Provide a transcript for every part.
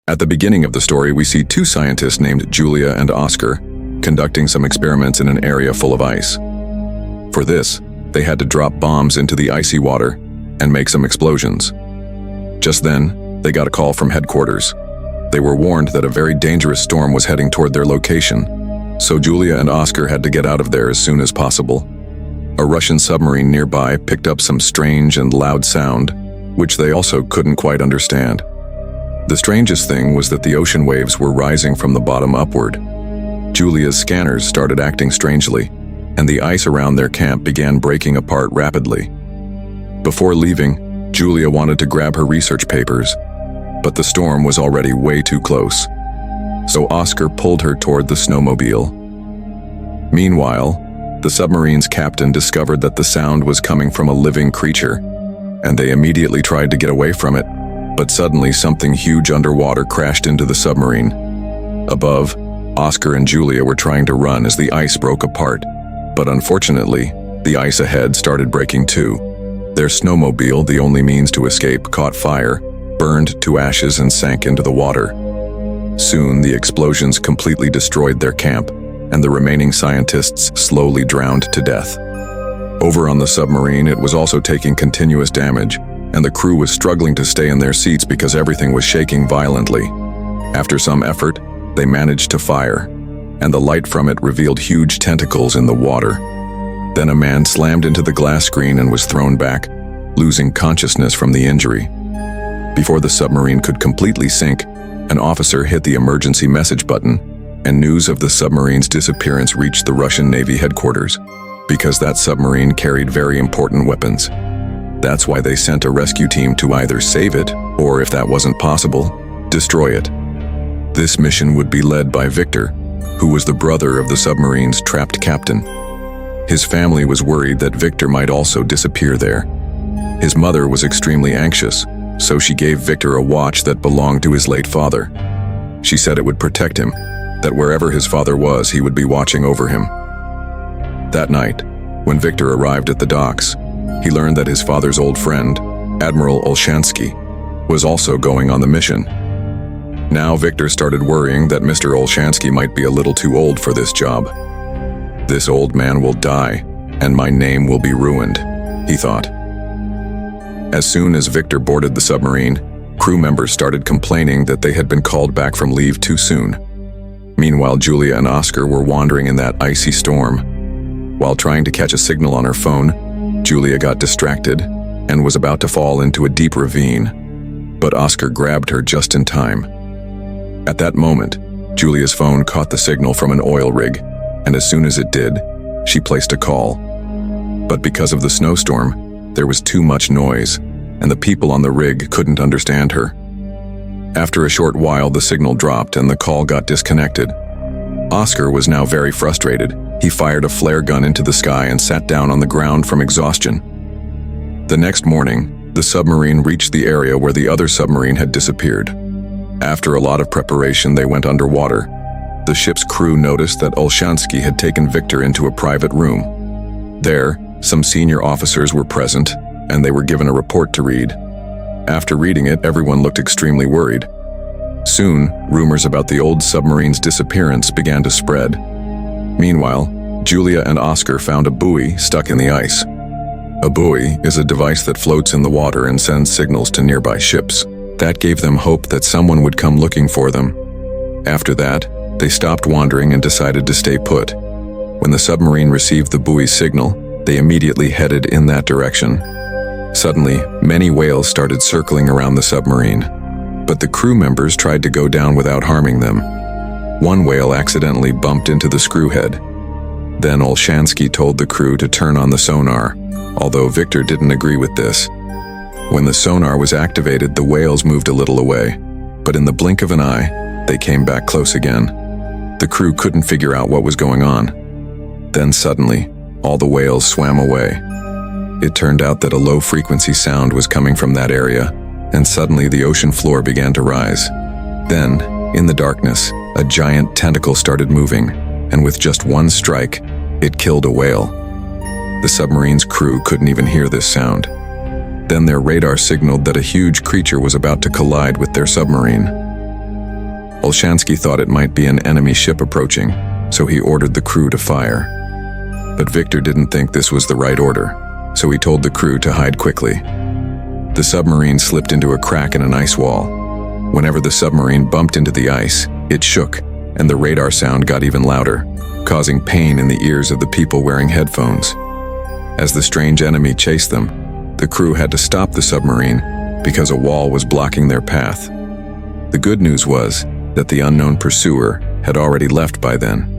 At the beginning of the story, we see two scientists named Julia and Oscar conducting some experiments in an area full of ice. For this, they had to drop bombs into the icy water and make some explosions. Just then, they got a call from headquarters. They were warned that a very dangerous storm was heading toward their location, so Julia and Oscar had to get out of there as soon as possible. A Russian submarine nearby picked up some strange and loud sound, which they also couldn't quite understand. The strangest thing was that the ocean waves were rising from the bottom upward. Julia's scanners started acting strangely, and the ice around their camp began breaking apart rapidly. Before leaving, Julia wanted to grab her research papers, but the storm was already way too close. So Oscar pulled her toward the snowmobile. Meanwhile, the submarine's captain discovered that the sound was coming from a living creature, and they immediately tried to get away from it, but suddenly something huge underwater crashed into the submarine. Above, Oscar and Julia were trying to run as the ice broke apart, but unfortunately, the ice ahead started breaking too. Their snowmobile, the only means to escape, caught fire, burned to ashes and sank into the water. Soon, the explosions completely destroyed their camp, and the remaining scientists slowly drowned to death. Over on the submarine, it was also taking continuous damage, and the crew was struggling to stay in their seats because everything was shaking violently. After some effort, they managed to fire, and the light from it revealed huge tentacles in the water. Then a man slammed into the glass screen and was thrown back, losing consciousness from the injury. Before the submarine could completely sink, an officer hit the emergency message button, and news of the submarine's disappearance reached the Russian Navy headquarters, because that submarine carried very important weapons. That's why they sent a rescue team to either save it, or if that wasn't possible, destroy it. This mission would be led by Victor, who was the brother of the submarine's trapped captain. His family was worried that Victor might also disappear there. His mother was extremely anxious, so she gave Victor a watch that belonged to his late father. She said it would protect him, that wherever his father was, he would be watching over him. That night, when Victor arrived at the docks, he learned that his father's old friend, Admiral Olshansky, was also going on the mission. Now Victor started worrying that Mr. Olshansky might be a little too old for this job. This old man will die, and my name will be ruined, he thought. As soon as Victor boarded the submarine, crew members started complaining that they had been called back from leave too soon. Meanwhile, Julia and Oscar were wandering in that icy storm. While trying to catch a signal on her phone, Julia got distracted and was about to fall into a deep ravine, but Oscar grabbed her just in time. At that moment, Julia's phone caught the signal from an oil rig, and as soon as it did, she placed a call. But because of the snowstorm, there was too much noise, and the people on the rig couldn't understand her. After a short while, the signal dropped and the call got disconnected. Oscar was now very frustrated. He fired a flare gun into the sky and sat down on the ground from exhaustion. The next morning, the submarine reached the area where the other submarine had disappeared. After a lot of preparation, they went underwater. The ship's crew noticed that Olshansky had taken Victor into a private room. There, some senior officers were present, and they were given a report to read. After reading it, everyone looked extremely worried. Soon, rumors about the old submarine's disappearance began to spread. Meanwhile, Julia and Oscar found a buoy stuck in the ice. A buoy is a device that floats in the water and sends signals to nearby ships. That gave them hope that someone would come looking for them. After that, they stopped wandering and decided to stay put. When the submarine received the buoy's signal, they immediately headed in that direction. Suddenly, many whales started circling around the submarine, but the crew members tried to go down without harming them. One whale accidentally bumped into the screwhead. Then Olshansky told the crew to turn on the sonar, although Victor didn't agree with this. When the sonar was activated, the whales moved a little away, but in the blink of an eye, they came back close again. The crew couldn't figure out what was going on. Then suddenly, all the whales swam away. It turned out that a low-frequency sound was coming from that area, and suddenly the ocean floor began to rise. Then, in the darkness, a giant tentacle started moving, and with just one strike, it killed a whale. The submarine's crew couldn't even hear this sound. Then their radar signaled that a huge creature was about to collide with their submarine. Olshansky thought it might be an enemy ship approaching, so he ordered the crew to fire. But Victor didn't think this was the right order, so he told the crew to hide quickly. The submarine slipped into a crack in an ice wall. Whenever the submarine bumped into the ice, it shook, and the radar sound got even louder, causing pain in the ears of the people wearing headphones. As the strange enemy chased them, the crew had to stop the submarine because a wall was blocking their path. The good news was that the unknown pursuer had already left by then.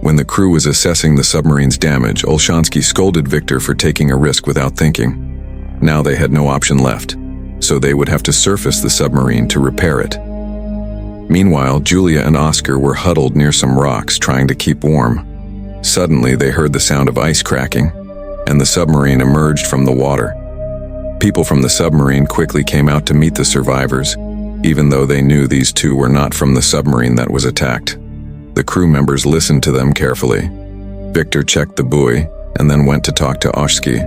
When the crew was assessing the submarine's damage, Olshansky scolded Victor for taking a risk without thinking. Now they had no option left, so they would have to surface the submarine to repair it. Meanwhile, Julia and Oscar were huddled near some rocks trying to keep warm. Suddenly, they heard the sound of ice cracking, and the submarine emerged from the water. People from the submarine quickly came out to meet the survivors, even though they knew these two were not from the submarine that was attacked. The crew members listened to them carefully. Victor checked the buoy and then went to talk to Oshki.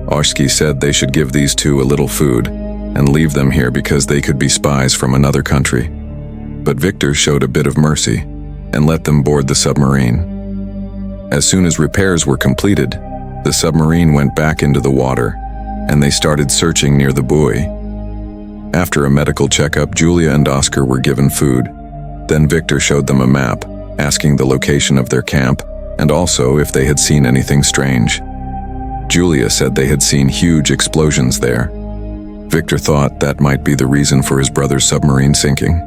Oshki said they should give these two a little food and leave them here because they could be spies from another country. But Victor showed a bit of mercy and let them board the submarine. As soon as repairs were completed, the submarine went back into the water, and they started searching near the buoy. After a medical checkup, Julia and Oscar were given food. Then Victor showed them a map, asking the location of their camp, and also if they had seen anything strange. Julia said they had seen huge explosions there. Victor thought that might be the reason for his brother's submarine sinking.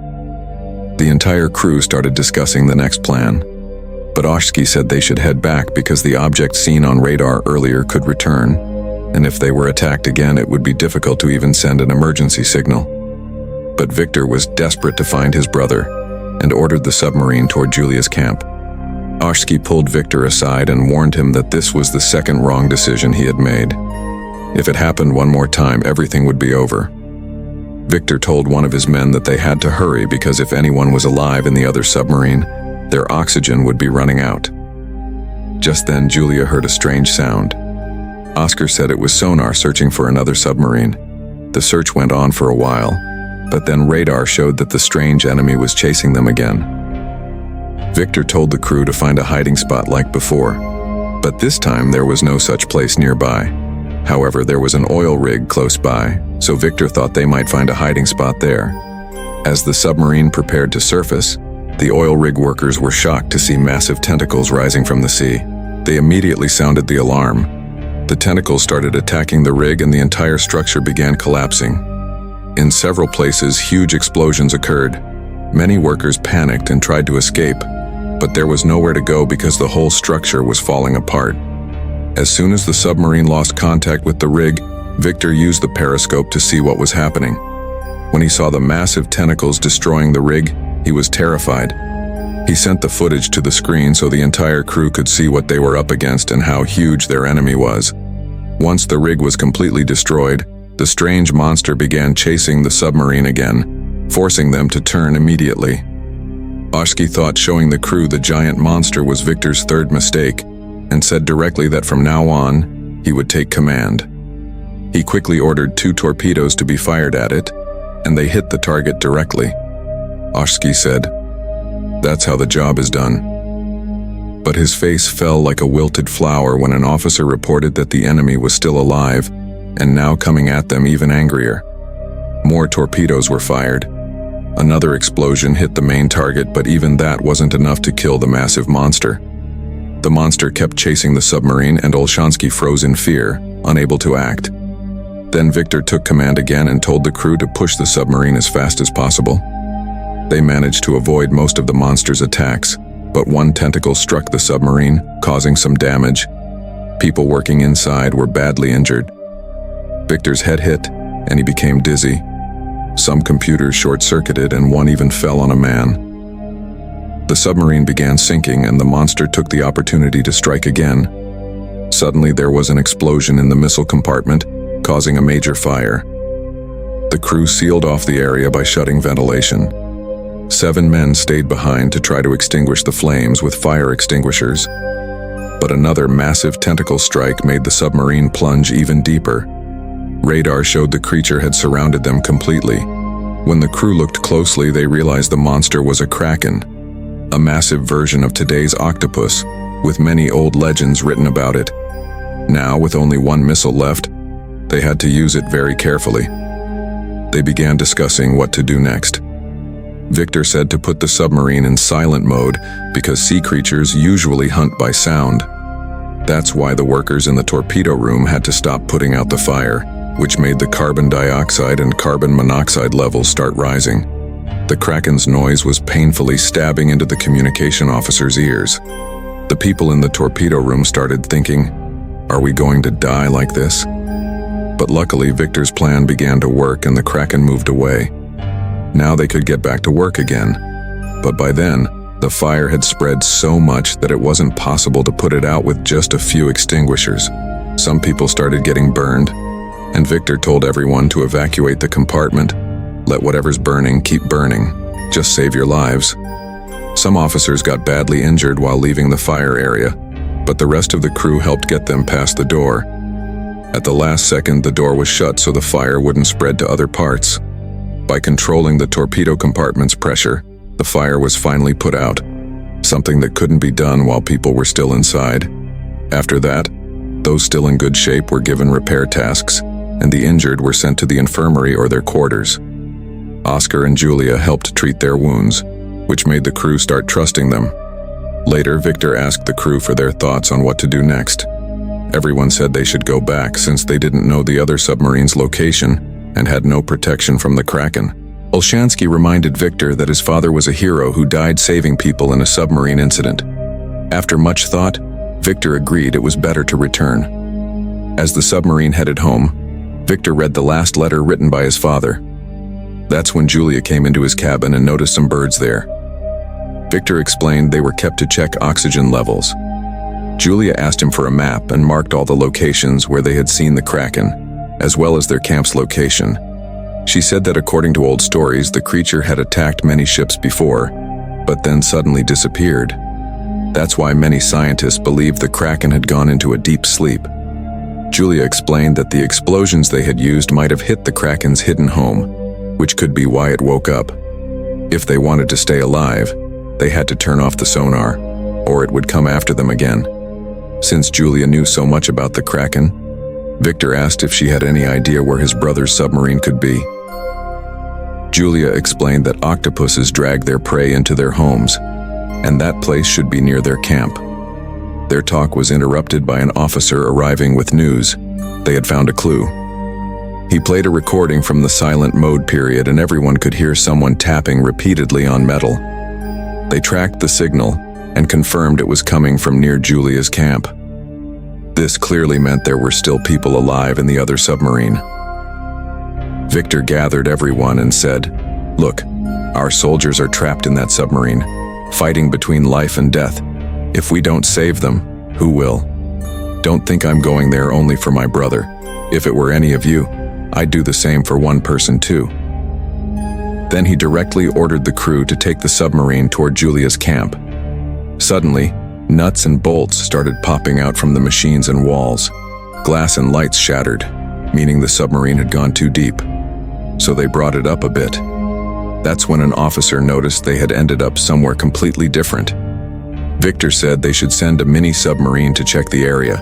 The entire crew started discussing the next plan, but Oshki said they should head back because the object seen on radar earlier could return, and if they were attacked again, it would be difficult to even send an emergency signal. But Victor was desperate to find his brother and ordered the submarine toward Julia's camp. Oshki pulled Victor aside and warned him that this was the second wrong decision he had made. If it happened one more time, everything would be over. Victor told one of his men that they had to hurry because if anyone was alive in the other submarine, their oxygen would be running out. Just then, Julia heard a strange sound. Oscar said it was sonar searching for another submarine. The search went on for a while, but then radar showed that the strange enemy was chasing them again. Victor told the crew to find a hiding spot like before, but this time there was no such place nearby. However, there was an oil rig close by, so Victor thought they might find a hiding spot there. As the submarine prepared to surface, the oil rig workers were shocked to see massive tentacles rising from the sea. They immediately sounded the alarm. The tentacles started attacking the rig and the entire structure began collapsing. In several places, huge explosions occurred. Many workers panicked and tried to escape, but there was nowhere to go because the whole structure was falling apart. As soon as the submarine lost contact with the rig, Victor used the periscope to see what was happening. When he saw the massive tentacles destroying the rig, he was terrified. He sent the footage to the screen so the entire crew could see what they were up against and how huge their enemy was. Once the rig was completely destroyed, the strange monster began chasing the submarine again, forcing them to turn immediately. Oshki thought showing the crew the giant monster was Victor's third mistake, and said directly that from now on, he would take command. He quickly ordered 2 torpedoes to be fired at it, and they hit the target directly. Oshki said, "That's how the job is done." But his face fell like a wilted flower when an officer reported that the enemy was still alive, and now coming at them even angrier. More torpedoes were fired. Another explosion hit the main target, but even that wasn't enough to kill the massive monster. The monster kept chasing the submarine and Olshansky froze in fear, unable to act. Then Victor took command again and told the crew to push the submarine as fast as possible. They managed to avoid most of the monster's attacks, but one tentacle struck the submarine, causing some damage. People working inside were badly injured. Victor's head hit, and he became dizzy. Some computers short-circuited and one even fell on a man. The submarine began sinking and the monster took the opportunity to strike again. Suddenly there was an explosion in the missile compartment, causing a major fire. The crew sealed off the area by shutting ventilation. 7 men stayed behind to try to extinguish the flames with fire extinguishers. But another massive tentacle strike made the submarine plunge even deeper. Radar showed the creature had surrounded them completely. When the crew looked closely, they realized the monster was a Kraken, a massive version of today's octopus, with many old legends written about it. Now, with only one missile left, they had to use it very carefully. They began discussing what to do next. Victor said to put the submarine in silent mode because sea creatures usually hunt by sound. That's why the workers in the torpedo room had to stop putting out the fire, which made the carbon dioxide and carbon monoxide levels start rising. The Kraken's noise was painfully stabbing into the communication officer's ears. The people in the torpedo room started thinking, "Are we going to die like this?" But luckily, Victor's plan began to work and the Kraken moved away. Now they could get back to work again. But by then, the fire had spread so much that it wasn't possible to put it out with just a few extinguishers. Some people started getting burned, and Victor told everyone to evacuate the compartment. Let whatever's burning keep burning. Just save your lives. Some officers got badly injured while leaving the fire area, but the rest of the crew helped get them past the door. At the last second, the door was shut so the fire wouldn't spread to other parts. By controlling the torpedo compartment's pressure, the fire was finally put out, something that couldn't be done while people were still inside. After that, those still in good shape were given repair tasks, and the injured were sent to the infirmary or their quarters. Oscar and Julia helped treat their wounds, which made the crew start trusting them. Later, Victor asked the crew for their thoughts on what to do next. Everyone said they should go back since they didn't know the other submarine's location and had no protection from the Kraken. Olshansky reminded Victor that his father was a hero who died saving people in a submarine incident. After much thought, Victor agreed it was better to return. As the submarine headed home, Victor read the last letter written by his father. That's when Julia came into his cabin and noticed some birds there. Victor explained they were kept to check oxygen levels. Julia asked him for a map and marked all the locations where they had seen the Kraken, as well as their camp's location. She said that according to old stories, the creature had attacked many ships before, but then suddenly disappeared. That's why many scientists believe the Kraken had gone into a deep sleep. Julia explained that the explosions they had used might have hit the Kraken's hidden home, which could be why it woke up. If they wanted to stay alive, they had to turn off the sonar, or it would come after them again. Since Julia knew so much about the Kraken, Victor asked if she had any idea where his brother's submarine could be. Julia explained that octopuses drag their prey into their homes, and that place should be near their camp. Their talk was interrupted by an officer arriving with news. They had found a clue. He played a recording from the silent mode period and everyone could hear someone tapping repeatedly on metal. They tracked the signal and confirmed it was coming from near Julia's camp. This clearly meant there were still people alive in the other submarine. Victor gathered everyone and said, "Look, our soldiers are trapped in that submarine, fighting between life and death. If we don't save them, who will? Don't think I'm going there only for my brother. If it were any of you, I'd do the same for one person too." Then he directly ordered the crew to take the submarine toward Julia's camp. Suddenly, nuts and bolts started popping out from the machines and walls. Glass and lights shattered, meaning the submarine had gone too deep. So they brought it up a bit. That's when an officer noticed they had ended up somewhere completely different. Victor said they should send a mini-submarine to check the area.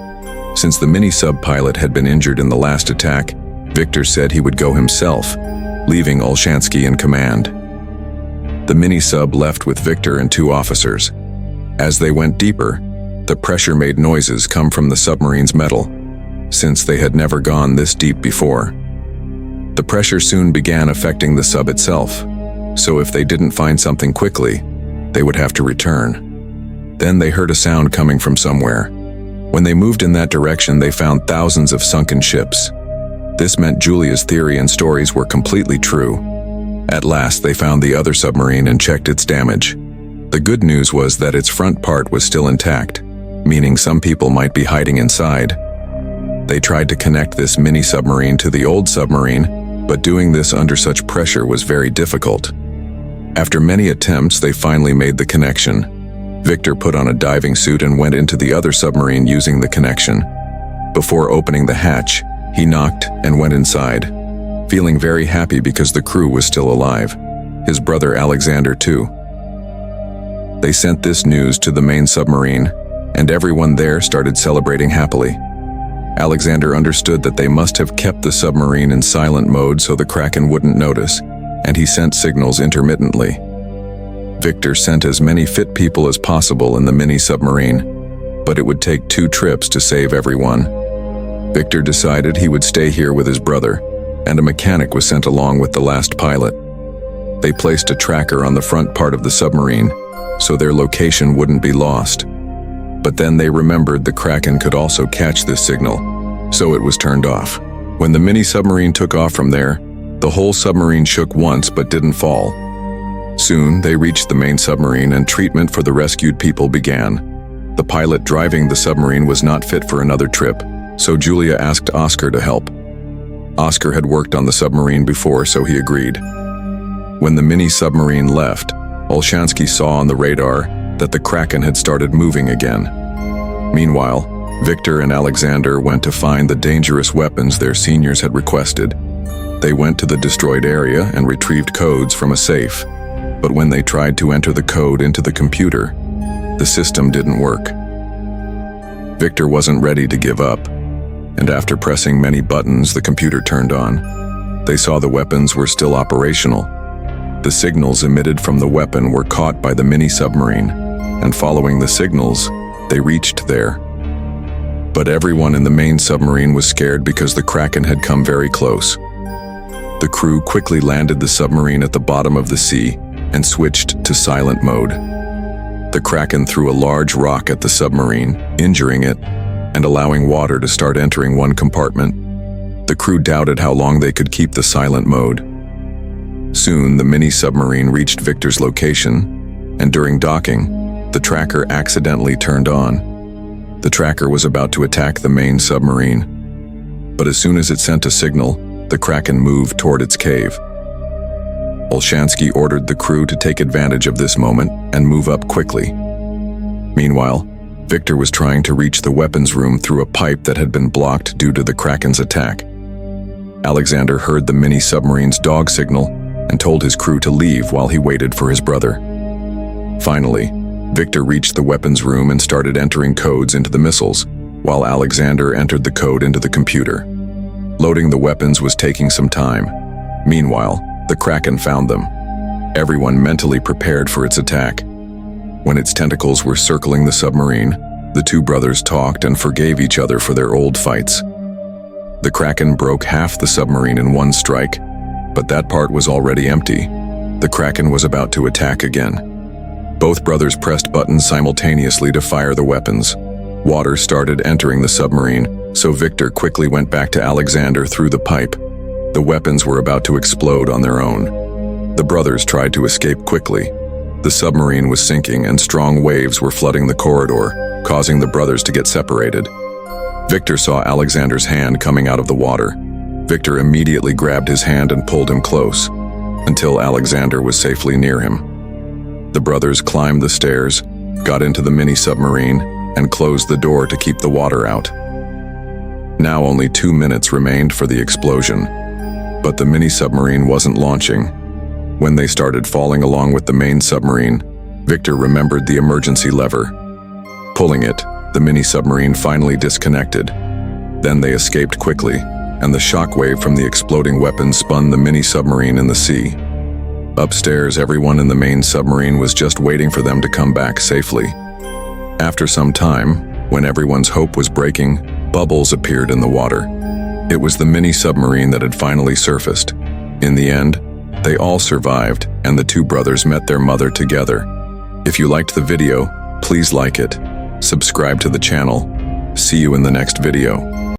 Since the mini-sub pilot had been injured in the last attack, Victor said he would go himself, leaving Olshansky in command. The mini-sub left with Victor and 2 officers. As they went deeper, the pressure made noises come from the submarine's metal, since they had never gone this deep before. The pressure soon began affecting the sub itself, so if they didn't find something quickly, they would have to return. Then they heard a sound coming from somewhere. When they moved in that direction, they found thousands of sunken ships. This meant Julia's theory and stories were completely true. At last, they found the other submarine and checked its damage. The good news was that its front part was still intact, meaning some people might be hiding inside. They tried to connect this mini-submarine to the old submarine, but doing this under such pressure was very difficult. After many attempts, they finally made the connection. Victor put on a diving suit and went into the other submarine using the connection. Before opening the hatch, he knocked and went inside. feeling very happy because the crew was still alive. His brother Alexander too. They sent this news to the main submarine, and everyone there started celebrating happily. Alexander understood that they must have kept the submarine in silent mode so the Kraken wouldn't notice, and he sent signals intermittently. Victor sent as many fit people as possible in the mini-submarine, but it would take 2 trips to save everyone. Victor decided he would stay here with his brother, and a mechanic was sent along with the last pilot. They placed a tracker on the front part of the submarine, so their location wouldn't be lost. But then they remembered the Kraken could also catch this signal, so it was turned off. When the mini-submarine took off from there, the whole submarine shook once but didn't fall. Soon, they reached the main submarine and treatment for the rescued people began. The pilot driving the submarine was not fit for another trip, so Julia asked Oscar to help. Oscar had worked on the submarine before, so he agreed. When the mini-submarine left, Olshansky saw on the radar that the Kraken had started moving again. Meanwhile, Victor and Alexander went to find the dangerous weapons their seniors had requested. They went to the destroyed area and retrieved codes from a safe, but when they tried to enter the code into the computer, the system didn't work. Victor wasn't ready to give up, and after pressing many buttons, the computer turned on. They saw the weapons were still operational. The signals emitted from the weapon were caught by the mini-submarine, and following the signals, they reached there. But everyone in the main submarine was scared because the Kraken had come very close. The crew quickly landed the submarine at the bottom of the sea and switched to silent mode. The Kraken threw a large rock at the submarine, injuring it, and allowing water to start entering one compartment. The crew doubted how long they could keep the silent mode. Soon, the mini-submarine reached Victor's location, and during docking, the tracker accidentally turned on. The tracker was about to attack the main submarine, but as soon as it sent a signal, the Kraken moved toward its cave. Olshansky ordered the crew to take advantage of this moment and move up quickly. Meanwhile, Victor was trying to reach the weapons room through a pipe that had been blocked due to the Kraken's attack. Alexander heard the mini-submarine's dog signal and told his crew to leave while he waited for his brother. Finally, Victor reached the weapons room and started entering codes into the missiles, while Alexander entered the code into the computer. Loading the weapons was taking some time. Meanwhile, the Kraken found them. Everyone mentally prepared for its attack. When its tentacles were circling the submarine, the 2 brothers talked and forgave each other for their old fights. The Kraken broke half the submarine in one strike, but that part was already empty. The Kraken was about to attack again. Both brothers pressed buttons simultaneously to fire the weapons. Water started entering the submarine, so Victor quickly went back to Alexander through the pipe. The weapons were about to explode on their own. The brothers tried to escape quickly. The submarine was sinking and strong waves were flooding the corridor, causing the brothers to get separated. Victor saw Alexander's hand coming out of the water. Victor immediately grabbed his hand and pulled him close, until Alexander was safely near him. The brothers climbed the stairs, got into the mini-submarine, and closed the door to keep the water out. Now only 2 minutes remained for the explosion. But the mini-submarine wasn't launching. When they started falling along with the main submarine, Victor remembered the emergency lever. Pulling it, the mini-submarine finally disconnected. Then they escaped quickly, and the shockwave from the exploding weapon spun the mini-submarine in the sea. Upstairs, everyone in the main submarine was just waiting for them to come back safely. After some time, when everyone's hope was breaking, bubbles appeared in the water. It was the mini-submarine that had finally surfaced. In the end, they all survived, and the 2 brothers met their mother together. If you liked the video, please like it, subscribe to the channel. See you in the next video.